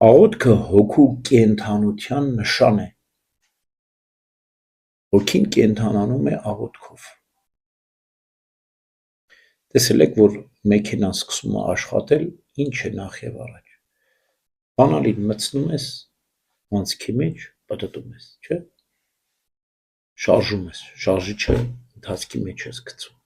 Աղոթքը հոգու կենդանության նշան է։ Հոգին կենդանանում է աղոթքով։ Տեսել եք, որ մեքենան սկսում է աշխատել, ինչ է նախ եւ առաջ։ Բանալին մտցնում ես անցքի մեջ, պտտում ես, չէ՞։ Շարժում ես, շարժիչը ընթացքի մեջ ես գցում։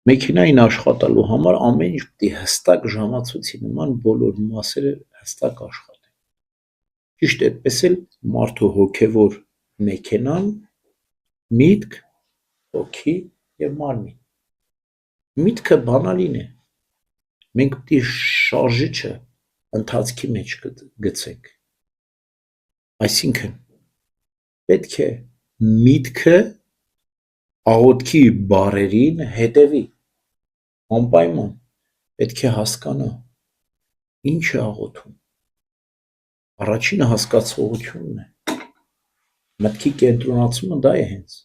Մեքենային աշխատելու համար ամեն ինչ պետք է հստակ ժամացույցի նման բոլոր մասերը հստակ աշխատեն։ Ճիշտ այդպես էլ մարդու հոգևոր մեքենան, միտք, հոգի եւ մարմին։ Միտքը բանալին է։ Մենք պետք է շարժիչը ընթացքի մեջ գցենք։ Այսինքն պետք է միտքը աղոթքի բառերին հետևի, անպայման պետք է հասկանա ինչ է աղոթում։ Առաջինը հասկացողությունն է։ Մտքի կենտրոնացումը դա է հենց։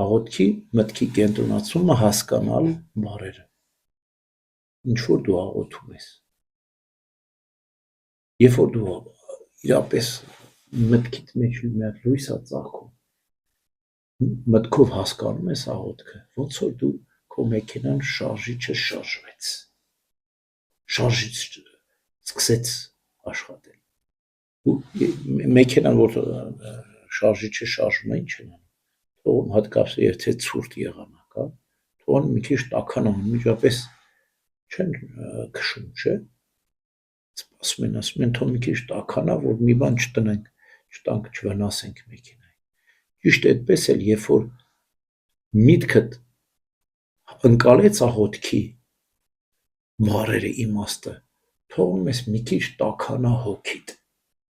Աղոթքի մտքի կենտրոնացումը հասկանալ բառերը։ Ինչ որ դու աղոթում ես։ Երբ որ դու իրապես մտքիդ մեջ մի հատ լույս է ծաղկում, մտքով հասկանում ես աղոթքը, ոնց որ դու քո մեքենան շարժիչը շարժվեց, շարժիչը սկսեց աշխատել։ Մեքենան որ շարժիչը շարժում է, ինչ են անում, թողում հատկապես եթե ցուրտ եղանակ, թողում մի քիչ տաքանան, միջապես չեն քշում, չէ՞։ Սպասում են, ասում են, թող մի քիչ տաքանա, որ մի բան չտնենք, չտանք, չվնասենք մեքենային։ Ճիշտ այդպես էլ, երբ որ միտքդ ընկալեց աղոթքի բառերը իմաստը, թողում ես մի քիչ տաքանա հոգիդ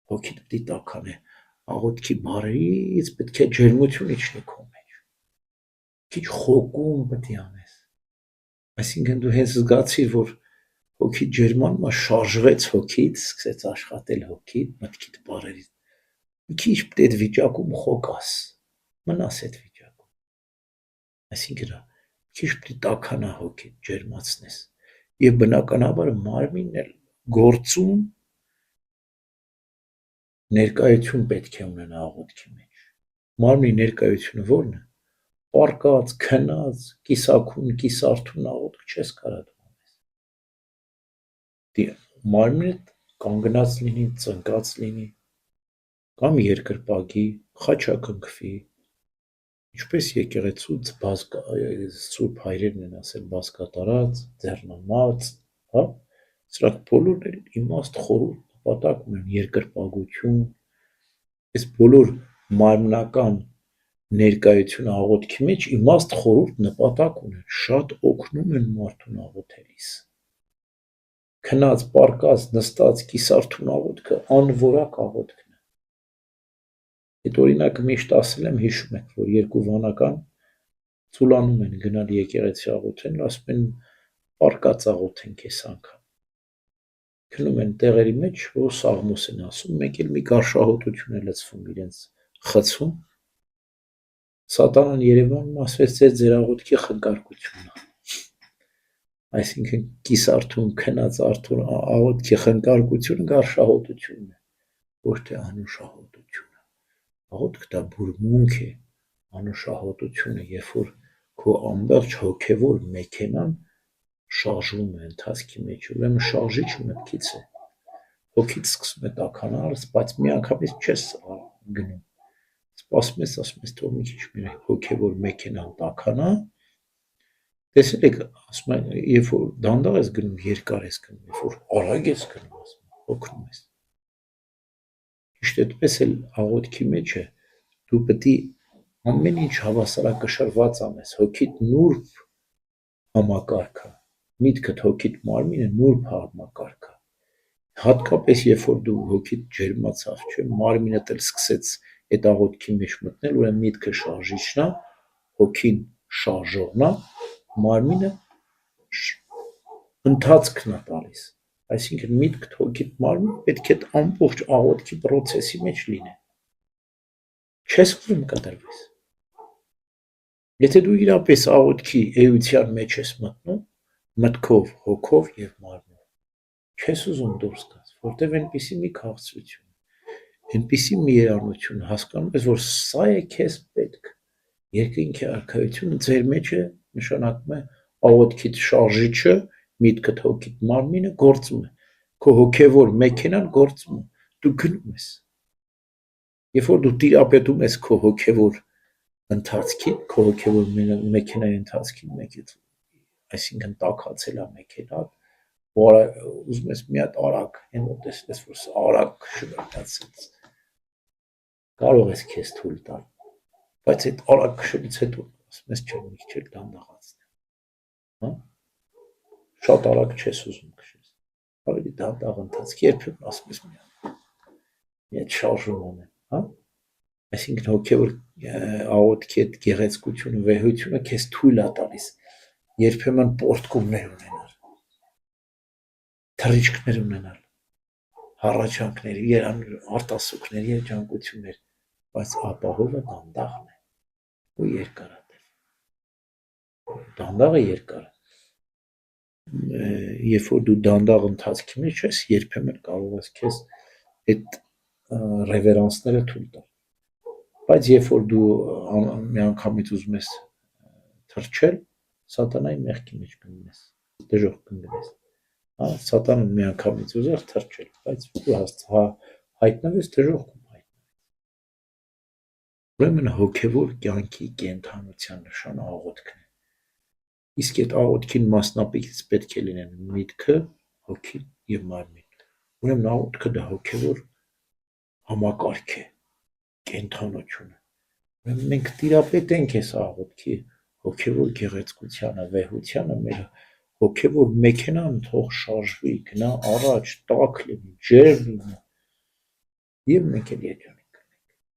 պիտի տաքանե, աղոթքի բառերից պետք է ջերմություն իջնի քո մեջ, քիչ խոկում պետք է անես, այսինքն դու հենց զգացիր, որ հոգիդ ջերմանում շարժվեց հոգիդ, սկսեց աշխատել հոգիդ, մտքիդ բառերից, մի քիչ պետք է այդ վիճակում խոկաս, մնաս այդ վիճակում, այսինքն քիչ պետք է տաքանա հոգիդ, ջերմացնես, եւ բնականաբար մարմինն էլ գործում ներկայություն պետք է ունենա աղոթքի մեջ։ Մարմնի ներկայությունը ո՞րն է։ Պառկած, քնած, կիսաքուն, կիսարթուն աղոթք չես կարա դու։ Մարմինը կանգնած լինի, ծնկած լինի, կամ երկրպագի, խաչակնքվի, ինչպես եկեղեցու սուրբ հայրերն են ասել, բազկատարած, ձեռնամած, հա, սրանք բոլորն էլ իմաստ խորհուրդ նպատակ ունեն, երկրպագություն, այս բոլոր մարմնական ներկայությունը աղոթքի մեջ իմաստ խորհուրդ նպատակ ունեն, շատ օգնում են մարդուն աղոթելիս։ Քնած, պառկած, նստած, կիսարթուն աղոթքը անորակ աղոթքն է։ Այդ օրինակը միշտ ասել եմ, հիշում եք, որ երկու վանական ծուլանում են գնալ եկեղեցի աղոթեն, ասում են պառկած աղոթենք այս անգամ։ Քնում են տեղերի մեջ, որ սաղմոս են ասում, մեկ էլ մի գարշահոտություն է լցվում իրենց խցում։ Սատանան Երևանում ասվեց ձեր աղոթքի խնկարկությունն է։ Այսինքն կիսարթուն, քնած արթուն աղոթքի խնկարկությունը գարշահոտությունն է, ոչ թե անուշահոտությունը։ Աղոթքը դա բուրմունք է, անուշահոտությունը, երբ որ քո ամբողջ հոգևոր մեքենան շարժվում է ընթացքի մեջ, ուրեմն շարժիչը մտքից է, հոգիդ սկսում է տաքանալ, բայց միանգամից չես գնում, սպասում ես, ասում ես, թող մի քիչ մեր հոգևոր մեքենան տաքանա, տեսել եք, ասում են, երբ որ դանդաղ ես գնում, երկար ես գնում, երբ որ արագ ես գնում, ասում են, հոգնում ես։ Ճիշտ այդպես էլ աղոթքի մեջ է, դու պետք է ամեն ինչ հավասարակշռված անես, հոգիդ նուրբ համակարգը, միտքդ հոգիդ մարմինը նուրբ համակարգը։ Հատկապես երբ որ դու հոգիդ ջերմացավ, չէ, մարմինդ էլ սկսեց այդ աղոթքի մեջ մտնել, ուրեմն միտքը շարժիչն է, հոգին շարժողն է, մարմինը ընթացքն է տալիս, այսինքն միտքդ հոգիդ մարմին պետք է ամբողջ աղոթքի պրոցեսի մեջ լինեն։ Չես ուզում կտրվես։ Եթե դու իրապես աղոթքի էության մեջ ես մտնում, մտքով, հոգով եւ մարմնով, Չես ուզում դուրս գաս, որտեվ այնպիսի մի քաղցրություն, այնպիսի մի երանություն, հասկանում ես, որ սա է քեզ պետք։ Երկինքի արքայությունը ձեր մեջ է, նշանակում է աղոթքիդ շարժիչը, միտքդ հոգիդ մարմինը գործում է, քո հոգևոր մեքենան գործում է, դու գնում ես։ Երբ որ դու տիրապետում ես քո հոգևոր ընթացքին, քո հոգևոր մեքենայի ընթացքին մեկից, այսինքն տաքացել է մեքենան, ուզում ես մի հատ արագ, այն որ տեսնես, որ սա արագ շրջացած, կարող ես քեզ թույլ տալ, բայց այդ արագ քշելուց հետո ասում ես չէ, մի քիչ դանդաղացնեմ, հա? Շատ արագ չես ուզում քշես, ավելի դանդաղ ընթացք, երբեմն ասում ես մի հատ շարժում անեմ, հա? Այսինքն հոգևոր աղոթքի այդ գեղեցկությունը, վեհությունը քեզ թույլ է տալիս երբեմն պոռթկումներ ունենալ, թռիչքներ ունենալ, հառաչանքներ, արտասուքներ, երջանկություններ, բայց ապահովը դանդաղն է ու երկարատև։ Դանդաղը երկար է։ Երբ որ դու դանդաղ ընթացքի մեջ ես, երբեմն կարող ես քեզ այդ ռևերանսները թույլ տալ։ Բայց երբ որ դու միանգամից ուզում ես թռչել, սատանայի մեղքի մեջ կընկնես, դժոխք կընկնես։ Սատանան միանգամից ուզեր թռչել, բայց դու հայտնվես դժոխքում հայտնվես։ Ուրեմն հոգևոր կյանքի կենդանության նշանը աղոթքն է։ Իսկ այդ աղոթքին մասնապից պետք է լինեն միտքը, հոգին եւ մարմին։ Ուրեմն աղոթքը դա հոգևոր համակարգ է, կենդանությունը։ Ուրեմն մենք տիրապետենք այս աղոթքի հոգևոր գեղեցկությանը, վեհությանը, մեր հոգևոր մեքենան թող շարժվի, գնա առաջ, տաք լինի, ջերմ լինի, եւ մենք էլ երջանիկ